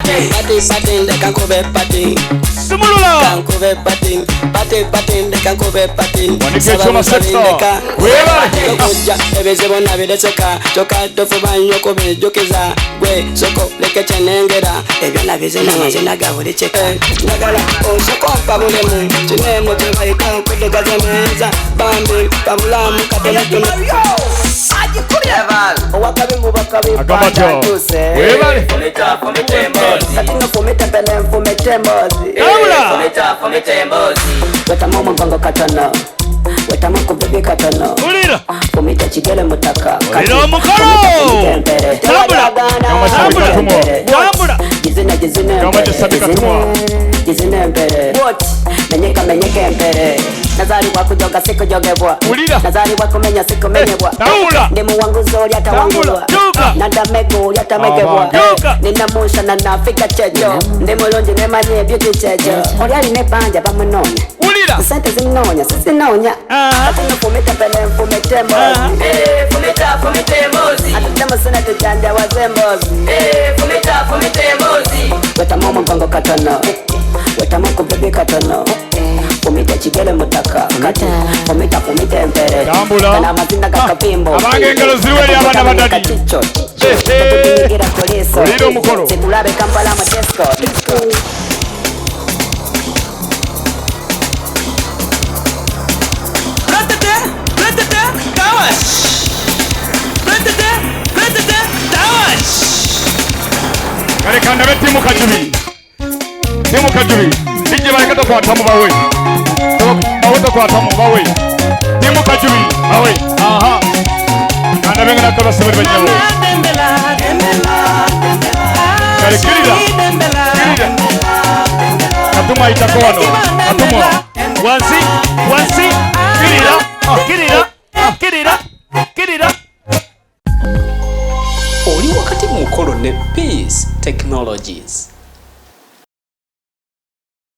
Patin, they can cover patin. Simulula. Can cover patin. Patin, they can cover patin. Wanikecho sector. Weba. Tokuja, ebezebo na bideseka. Choka tofu banyo kobe jokeza. Gwe soko leke chenengera. Ebyo na bizena mazina gabuli cheka. Nagala osoko pabulemu. Chinemo tebaika kudega zemeza. Bambi pabulamu kabela tuna. Owakabimbu bakabimbu Agamato. Weba. Wetamomo mpango katana. Wetamomo bebe katana. Ulira. Fumita chigele mutaka. Ulira mukaro. Tambula. Kama sabika tumo. Tambula. Jizina. Kama sabika tumo. Jizina mbere. What? Menyeke mbere. Nazari wako joga siko jogebwa. Ulira. Nazari wako menya siko menyebwa. Tambula. Ndemu wangu zori hata wangulwa. Nanda mego hata megebwa. Ninamusha na nafika chejo. Ndemu lonje nemanye beauty chejo. Oriali nepanja bamunonya. Ulira. Sente zimnonya, sisi nonya. Atuna fumita pele fumite mozi. Fumite mozi. Atutema sana tujanja wazembozi. Fumite mozi. Wetamomo mpango katana. Wetamoko bebe katana. Fumite chigele mutaka. Fumite mbere. Tambula. Kana mazinda kakapimbo. Abange ngelo ziweli abana badadi. Ulira mukoro. Sekulabe Kampala mu disco. Kale kandabe timu kajubi. Ije bareka kwa tamu bawe. Bawe kwa tamu bawe. Timu kajubi bawe. Aha. Kandabe ngana tola sebel banyawo. Kale kirida. Katuma itakwano. Katuma. Wansi. Kirida. Oli wakati mu mukolo ne Peace Technologies.